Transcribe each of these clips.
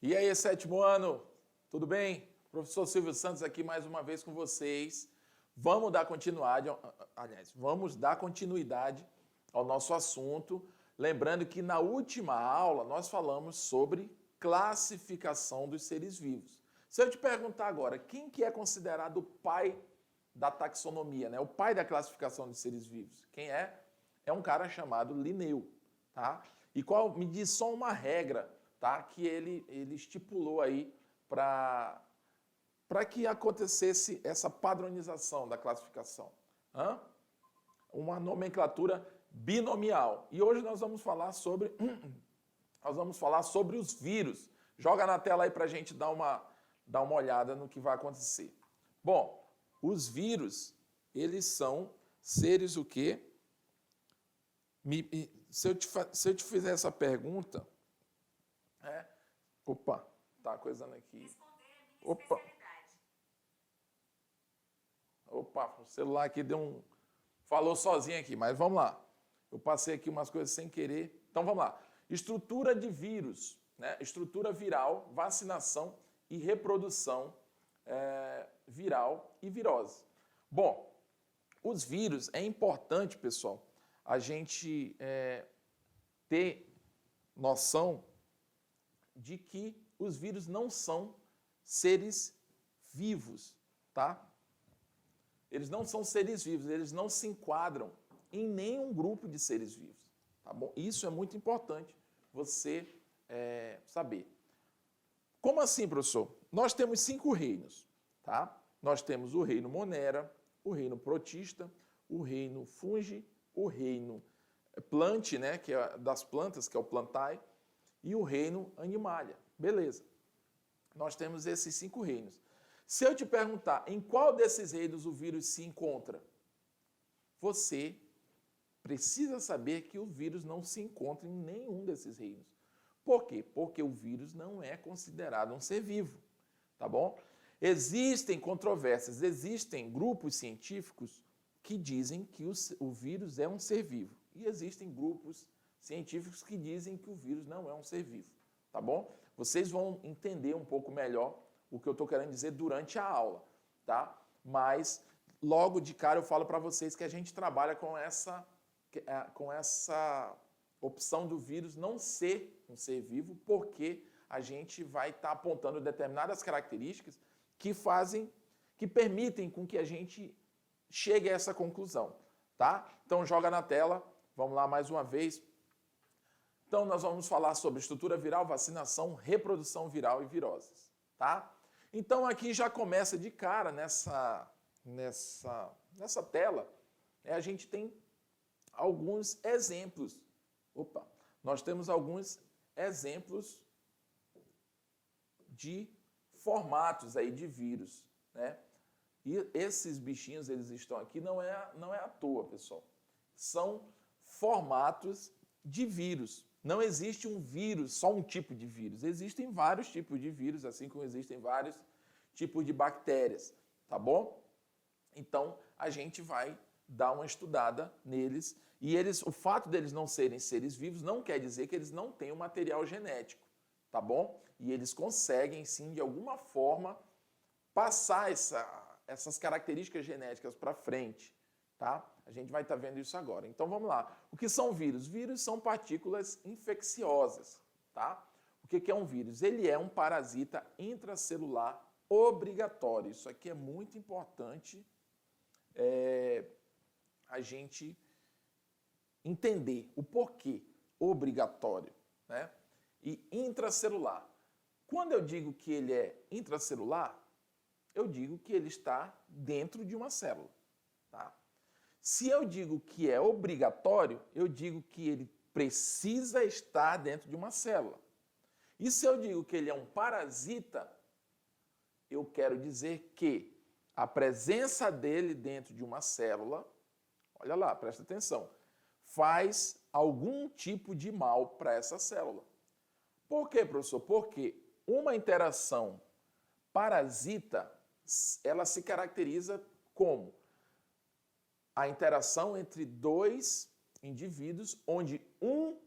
E aí, sétimo ano, tudo bem? Professor Silvio Santos aqui mais uma vez com vocês. Vamos dar continuidade ao nosso assunto. Lembrando que na última aula nós falamos sobre classificação dos seres vivos. Se eu te perguntar agora, quem que é considerado o pai da taxonomia, né? O pai da classificação dos seres vivos? Quem é? É um cara chamado Linneu, tá? E me diz só uma regra, tá? Que ele estipulou aí para que acontecesse essa padronização da classificação. Uma nomenclatura binomial. E hoje nós vamos falar sobre os vírus. Joga na tela aí para a gente dar uma olhada no que vai acontecer. Bom, os vírus, eles são seres o quê? Se eu te fizer essa pergunta... Opa, tá coisando aqui. Responder é minha especialidade. Opa, o celular aqui falou sozinho aqui, mas vamos lá. Eu passei aqui umas coisas sem querer. Então vamos lá. Estrutura de vírus, né? Estrutura viral, vacinação e reprodução viral e virose. Bom, os vírus, é importante, pessoal, a gente ter noção de que os vírus não são seres vivos, tá? Eles não são seres vivos, eles não se enquadram em nenhum grupo de seres vivos, tá bom? Isso é muito importante você saber. Como assim, professor? Nós temos 5 reinos, tá? Nós temos o reino Monera, o reino Protista, o reino Fungi, o reino Plant, né, que é das plantas, que é o Plantae, e o reino Animalia. Beleza. Nós temos esses 5 reinos. Se eu te perguntar em qual desses reinos o vírus se encontra, você precisa saber que o vírus não se encontra em nenhum desses reinos. Por quê? Porque o vírus não é considerado um ser vivo, tá bom? Existem controvérsias, existem grupos científicos que dizem que o vírus é um ser vivo. E existem grupos científicos que dizem que o vírus não é um ser vivo, tá bom? Vocês vão entender um pouco melhor o que eu estou querendo dizer durante a aula, tá? Mas, logo de cara, eu falo para vocês que a gente trabalha com essa opção do vírus não ser um ser vivo, porque a gente vai estar apontando determinadas características que permitem com que a gente chegue a essa conclusão, tá? Então, joga na tela, vamos lá mais uma vez. Então, nós vamos falar sobre estrutura viral, vacinação, reprodução viral e viroses, tá? Então, aqui já começa de cara nessa tela, a gente tem alguns exemplos. Nós temos alguns exemplos de formatos aí de vírus, né? E esses bichinhos, eles estão aqui, não é à toa, pessoal. São formatos de vírus. Não existe um vírus, só um tipo de vírus. Existem vários tipos de vírus, assim como existem vários tipos de bactérias, tá bom? Então, a gente vai dar uma estudada neles. E o fato deles não serem seres vivos não quer dizer que eles não tenham material genético, tá bom? E eles conseguem, sim, de alguma forma, passar essas características genéticas para frente, tá? A gente vai estar vendo isso agora. Então, vamos lá. O que são vírus? Vírus são partículas infecciosas, tá? O que é um vírus? Ele é um parasita intracelular obrigatório. Isso aqui é muito importante a gente entender o porquê obrigatório, né? E intracelular. Quando eu digo que ele é intracelular, eu digo que ele está dentro de uma célula, tá? Se eu digo que é obrigatório, eu digo que ele precisa estar dentro de uma célula. E se eu digo que ele é um parasita, eu quero dizer que a presença dele dentro de uma célula, olha lá, presta atenção, faz algum tipo de mal para essa célula. Por quê, professor? Porque uma interação parasita, ela se caracteriza como a interação entre 2 indivíduos, onde um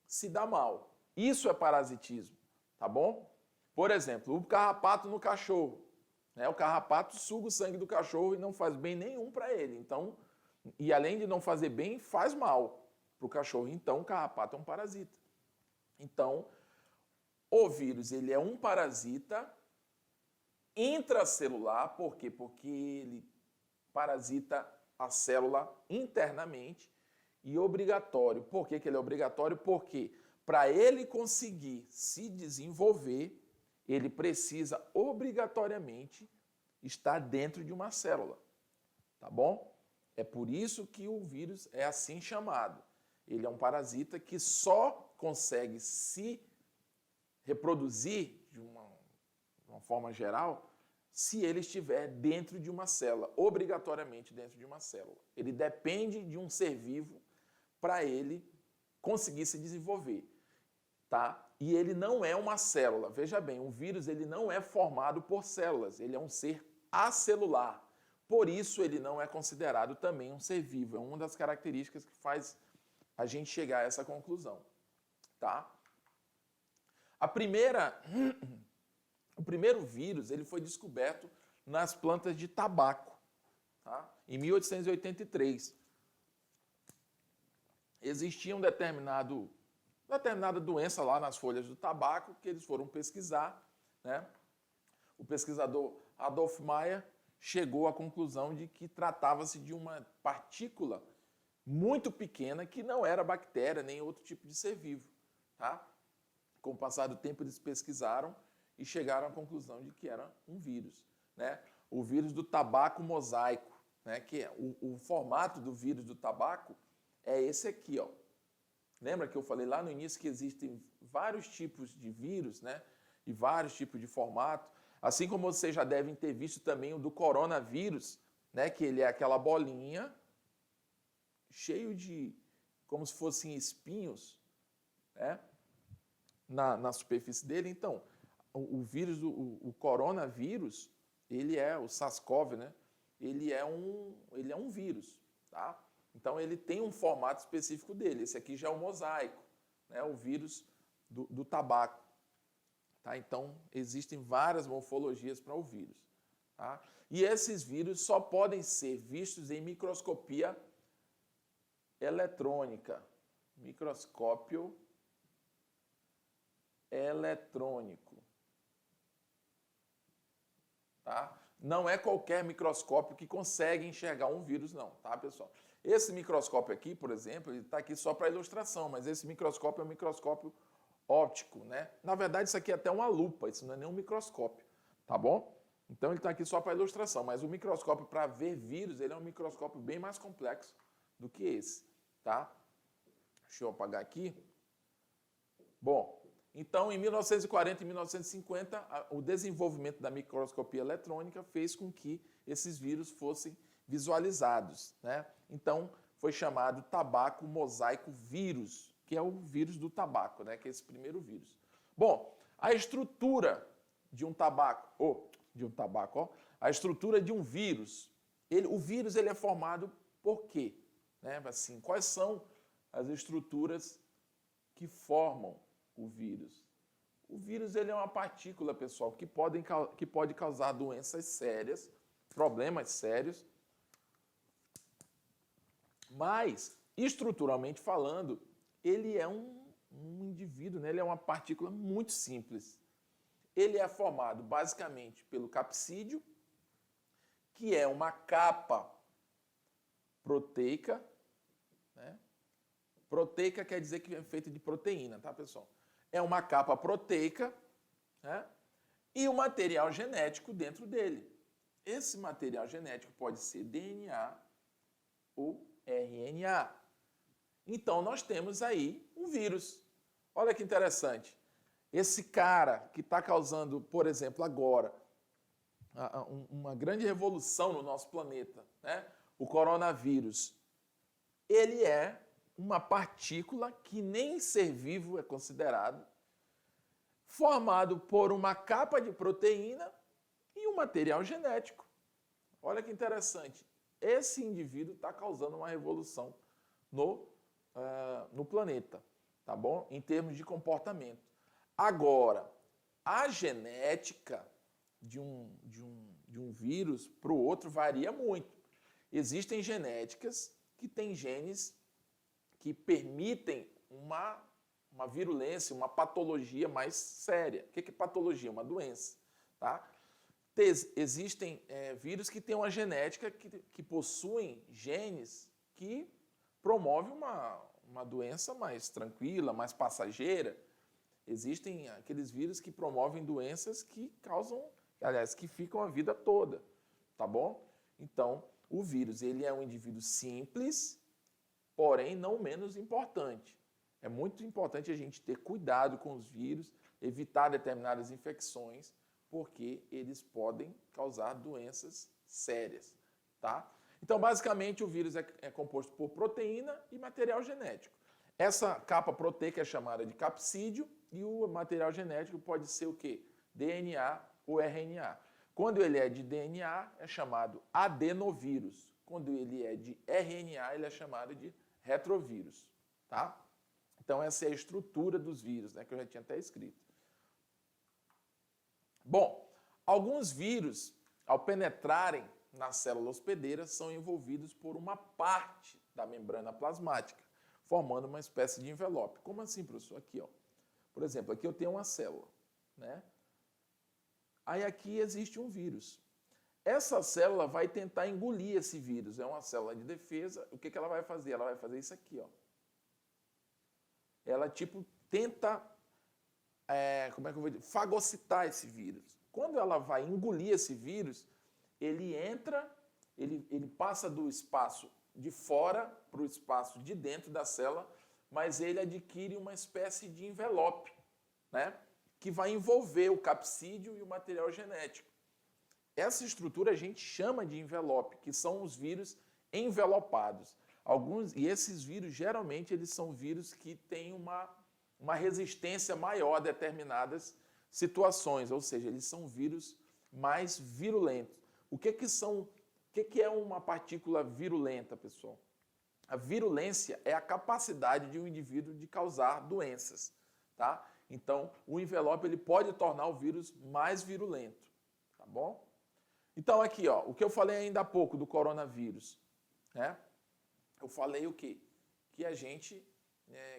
se dá mal. Isso é parasitismo, tá bom? Por exemplo, o carrapato no cachorro. Né? O carrapato suga o sangue do cachorro e não faz bem nenhum para ele. Então, e além de não fazer bem, faz mal para o cachorro. Então, o carrapato é um parasita. Então, o vírus ele é um parasita intracelular. Por quê? Porque ele parasita a célula internamente e obrigatório. Por que ele é obrigatório? Porque para ele conseguir se desenvolver, ele precisa obrigatoriamente estar dentro de uma célula, tá bom? É por isso que o vírus é assim chamado. Ele é um parasita que só consegue se reproduzir de uma forma geral se ele estiver dentro de uma célula, obrigatoriamente dentro de uma célula. Ele depende de um ser vivo para ele conseguir se desenvolver, tá? E ele não é uma célula. Veja bem, o vírus ele não é formado por células, ele é um ser acelular. Por isso ele não é considerado também um ser vivo. É uma das características que faz a gente chegar a essa conclusão, tá? O primeiro vírus ele foi descoberto nas plantas de tabaco, tá? Em 1883. Existia uma determinada doença lá nas folhas do tabaco que eles foram pesquisar, né? O pesquisador Adolf Meyer chegou à conclusão de que tratava-se de uma partícula muito pequena que não era bactéria nem outro tipo de ser vivo, tá? Com o passar do tempo eles pesquisaram e chegaram à conclusão de que era um vírus, né? O vírus do tabaco mosaico, né? Que é o formato do vírus do tabaco é esse aqui, ó. Lembra que eu falei lá no início que existem vários tipos de vírus, né? E vários tipos de formato. Assim como vocês já devem ter visto também o do coronavírus, né? Que ele é aquela bolinha cheio de, como se fossem espinhos, né? Na superfície dele. Então, o vírus, o coronavírus, ele é o SARS-CoV, né? Ele é um vírus, tá? Então, ele tem um formato específico dele. Esse aqui já é o mosaico, né? O vírus do tabaco. Tá? Então, existem várias morfologias para o vírus. Tá? E esses vírus só podem ser vistos em microscopia eletrônica. Microscópio eletrônico. Tá? Não é qualquer microscópio que consegue enxergar um vírus, não, tá, pessoal? Esse microscópio aqui, por exemplo, ele está aqui só para ilustração, mas esse microscópio é um microscópio óptico, né? Na verdade, isso aqui é até uma lupa, isso não é nem um microscópio, tá bom? Então, ele está aqui só para ilustração, mas o microscópio para ver vírus, ele é um microscópio bem mais complexo do que esse, tá? Deixa eu apagar aqui. Bom, então, em 1940 e 1950, o desenvolvimento da microscopia eletrônica fez com que esses vírus fossem visualizados, né? Então, foi chamado tabaco mosaico vírus, que é o vírus do tabaco, né? Que é esse primeiro vírus. Bom, a estrutura de um tabaco, a estrutura de um vírus, o vírus ele é formado por quê? Né? Assim, quais são as estruturas que formam o vírus? O vírus ele é uma partícula, pessoal, que pode causar doenças sérias, problemas sérios, mas, estruturalmente falando, ele é um indivíduo, né? Ele é uma partícula muito simples. Ele é formado basicamente pelo capsídeo, que é uma capa proteica, né? Proteica quer dizer que é feita de proteína, tá, pessoal? É uma capa proteica, né? E o material genético dentro dele. Esse material genético pode ser DNA ou RNA. Então, nós temos aí um vírus. Olha que interessante. Esse cara que está causando, por exemplo, agora, uma grande revolução no nosso planeta, né? O coronavírus, ele é uma partícula que nem ser vivo é considerado, formado por uma capa de proteína e um material genético. Olha que interessante. Esse indivíduo está causando uma revolução no planeta, tá bom? Em termos de comportamento. Agora, a genética de um vírus para o outro varia muito. Existem genéticas que têm genes que permitem uma virulência, uma patologia mais séria. O que é patologia? Uma doença. Tá? Existem vírus que têm uma genética que possuem genes que promovem uma doença mais tranquila, mais passageira. Existem aqueles vírus que promovem doenças que causam, aliás, que ficam a vida toda, tá bom? Então, o vírus, ele é um indivíduo simples, porém não menos importante. É muito importante a gente ter cuidado com os vírus, evitar determinadas infecções, porque eles podem causar doenças sérias, tá? Então, basicamente, o vírus é composto por proteína e material genético. Essa capa proteica é chamada de capsídeo e o material genético pode ser o quê? DNA ou RNA. Quando ele é de DNA, é chamado adenovírus. Quando ele é de RNA, ele é chamado de retrovírus, tá? Então, essa é a estrutura dos vírus, né, que eu já tinha até escrito. Bom, alguns vírus, ao penetrarem na célula hospedeira, são envolvidos por uma parte da membrana plasmática, formando uma espécie de envelope. Como assim, professor? Aqui, ó. Por exemplo, aqui eu tenho uma célula, né? Aí aqui existe um vírus. Essa célula vai tentar engolir esse vírus. É uma célula de defesa. O que ela vai fazer? Ela vai fazer isso aqui, ó. Ela, tipo, tenta, como é que eu vou dizer? Fagocitar esse vírus. Quando ela vai engolir esse vírus, ele entra, ele passa do espaço de fora para o espaço de dentro da célula, mas ele adquire uma espécie de envelope, né, que vai envolver o capsídeo e o material genético. Essa estrutura a gente chama de envelope, que são os vírus envelopados. E esses vírus, geralmente, eles são vírus que têm uma resistência maior a determinadas situações, ou seja, eles são vírus mais virulentos. O que é uma partícula virulenta, pessoal? A virulência é a capacidade de um indivíduo de causar doenças, tá? Então, o envelope ele pode tornar o vírus mais virulento, tá bom? Então, aqui, ó, o que eu falei ainda há pouco do coronavírus, né? Eu falei o quê? Que a gente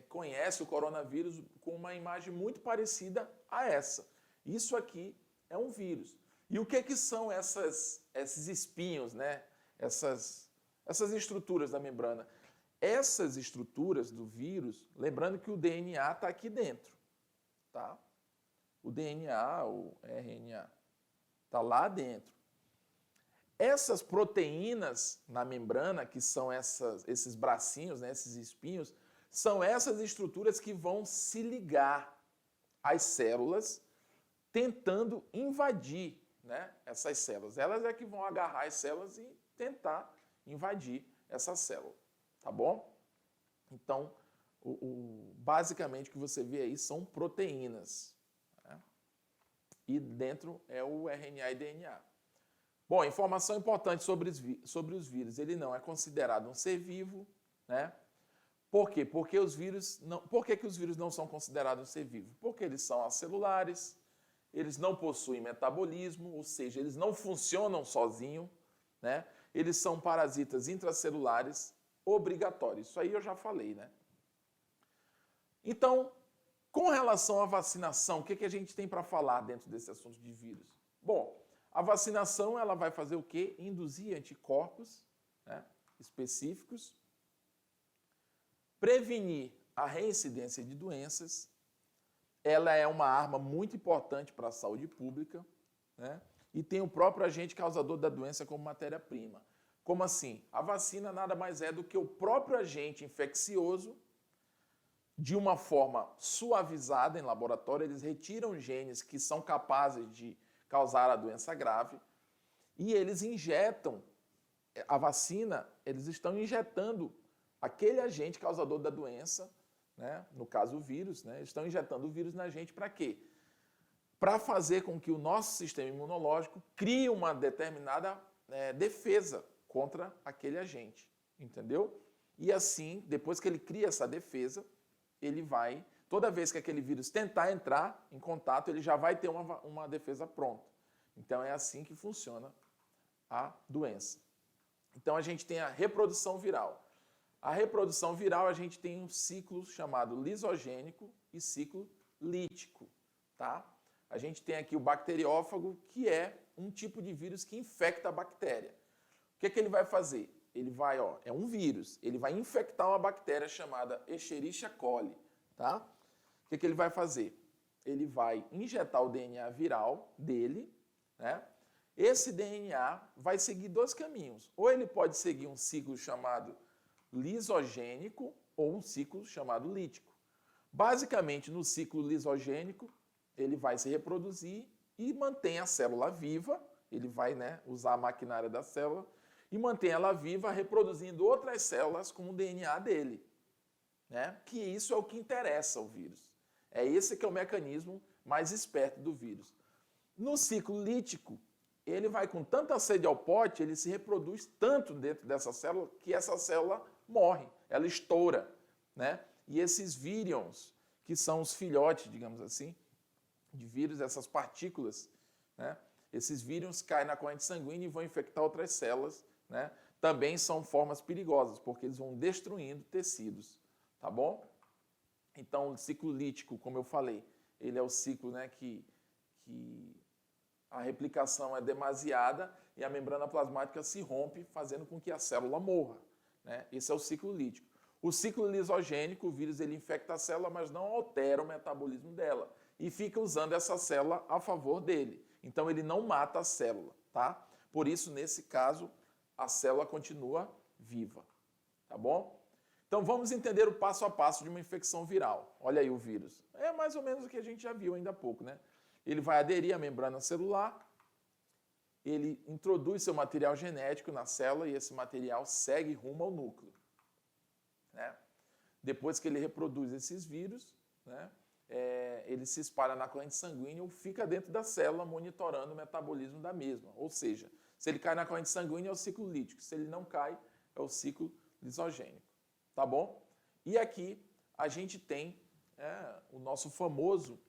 conhece o coronavírus com uma imagem muito parecida a essa. Isso aqui é um vírus. E o que são esses espinhos, né? Essas estruturas da membrana? Essas estruturas do vírus, lembrando que o DNA está aqui dentro, tá? O DNA, o RNA, está lá dentro. Essas proteínas na membrana, que são esses bracinhos, né, esses espinhos, são essas estruturas que vão se ligar às células, tentando invadir, né, essas células. Elas é que vão agarrar as células e tentar invadir essa célula, tá bom? Então, basicamente o que você vê aí são proteínas, né? E dentro é o RNA e DNA. Bom, informação importante sobre os vírus. Ele não é considerado um ser vivo, né? Por quê? Porque os vírus não, por que os vírus não são considerados um ser vivo? Porque eles são acelulares, eles não possuem metabolismo, ou seja, eles não funcionam sozinhos, né? Eles são parasitas intracelulares obrigatórios. Isso aí eu já falei, né? Então, com relação à vacinação, o que a gente tem para falar dentro desse assunto de vírus? Bom, a vacinação ela vai fazer o quê? Induzir anticorpos, né, específicos, prevenir a reincidência de doenças. Ela é uma arma muito importante para a saúde pública, né, e tem o próprio agente causador da doença como matéria-prima. Como assim? A vacina nada mais é do que o próprio agente infeccioso, de uma forma suavizada em laboratório. Eles retiram genes que são capazes de causar a doença grave, e eles injetam a vacina, eles estão injetando aquele agente causador da doença, né? No caso o vírus, né? Eles estão injetando o vírus na gente para quê? Para fazer com que o nosso sistema imunológico crie uma determinada defesa contra aquele agente, entendeu? E assim, depois que ele cria essa defesa, ele vai toda vez que aquele vírus tentar entrar em contato, ele já vai ter uma defesa pronta. Então, é assim que funciona a doença. Então, a gente tem a reprodução viral. A reprodução viral, a gente tem um ciclo chamado lisogênico e ciclo lítico, tá? A gente tem aqui o bacteriófago, que é um tipo de vírus que infecta a bactéria. O que ele vai fazer? Ele vai, é um vírus, ele vai infectar uma bactéria chamada Escherichia coli, tá? O que ele vai fazer? Ele vai injetar o DNA viral dele, né? Esse DNA vai seguir dois caminhos. Ou ele pode seguir um ciclo chamado lisogênico ou um ciclo chamado lítico. Basicamente, no ciclo lisogênico, ele vai se reproduzir e mantém a célula viva, ele vai, usar a maquinária da célula e mantém ela viva reproduzindo outras células com o DNA dele, né? Que isso é o que interessa ao vírus. É esse que é o mecanismo mais esperto do vírus. No ciclo lítico, ele vai com tanta sede ao pote, ele se reproduz tanto dentro dessa célula que essa célula morre, ela estoura, né? E esses vírions, que são os filhotes, digamos assim, de vírus, essas partículas, né? Esses vírions caem na corrente sanguínea e vão infectar outras células, né? Também são formas perigosas, porque eles vão destruindo tecidos, tá bom? Então, o ciclo lítico, como eu falei, ele é o ciclo, que a replicação é demasiada e a membrana plasmática se rompe, fazendo com que a célula morra, né? Esse é o ciclo lítico. O ciclo lisogênico, o vírus ele infecta a célula, mas não altera o metabolismo dela e fica usando essa célula a favor dele. Então, ele não mata a célula, tá? Por isso, nesse caso, a célula continua viva, tá bom? Então, vamos entender o passo a passo de uma infecção viral. Olha aí o vírus. É mais ou menos o que a gente já viu ainda há pouco, né? Ele vai aderir à membrana celular, ele introduz seu material genético na célula e esse material segue rumo ao núcleo, né? Depois que ele reproduz esses vírus, né, ele se espalha na corrente sanguínea ou fica dentro da célula monitorando o metabolismo da mesma. Ou seja, se ele cai na corrente sanguínea é o ciclo lítico, se ele não cai é o ciclo lisogênico. Tá bom? E aqui a gente tem o nosso famoso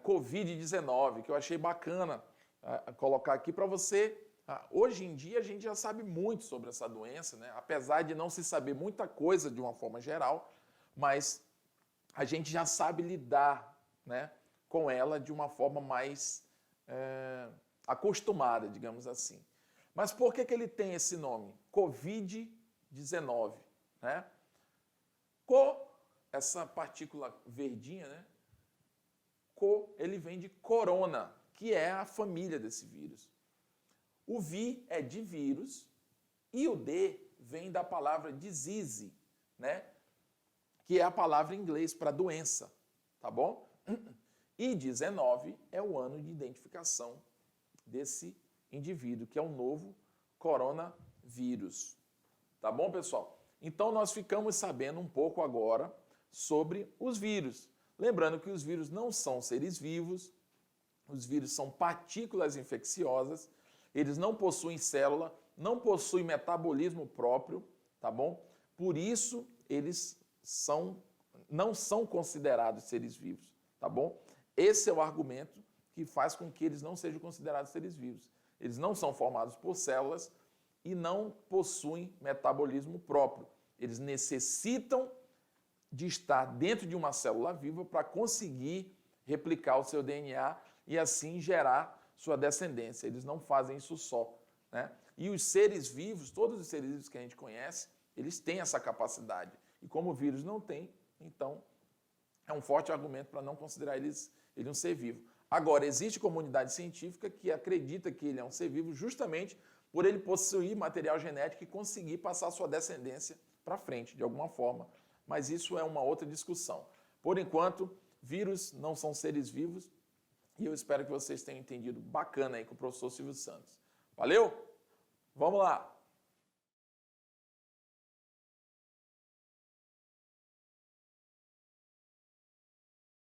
Covid-19, que eu achei bacana colocar aqui para você. Hoje em dia a gente já sabe muito sobre essa doença, né? Apesar de não se saber muita coisa de uma forma geral, mas a gente já sabe lidar, né, com ela de uma forma mais acostumada, digamos assim. Mas por que ele tem esse nome? Covid-19, né? Essa partícula verdinha, né? Ele vem de corona, que é a família desse vírus. O vi é de vírus e o D vem da palavra disease, né? Que é a palavra em inglês para doença, tá bom? E 19 é o ano de identificação desse indivíduo, que é o novo coronavírus. Tá bom, pessoal? Então, nós ficamos sabendo um pouco agora sobre os vírus. Lembrando que os vírus não são seres vivos, os vírus são partículas infecciosas, eles não possuem célula, não possuem metabolismo próprio, tá bom? Por isso, eles não são considerados seres vivos, tá bom? Esse é o argumento que faz com que eles não sejam considerados seres vivos. Eles não são formados por células e não possuem metabolismo próprio. Eles necessitam de estar dentro de uma célula viva para conseguir replicar o seu DNA e assim gerar sua descendência. Eles não fazem isso só, né? E os seres vivos, todos os seres vivos que a gente conhece, eles têm essa capacidade. E como o vírus não tem, então é um forte argumento para não considerar ele um ser vivo. Agora, existe comunidade científica que acredita que ele é um ser vivo justamente por ele possuir material genético e conseguir passar sua descendência para frente, de alguma forma. Mas isso é uma outra discussão. Por enquanto, vírus não são seres vivos e eu espero que vocês tenham entendido bacana aí com o professor Silvio Santos. Valeu? Vamos lá!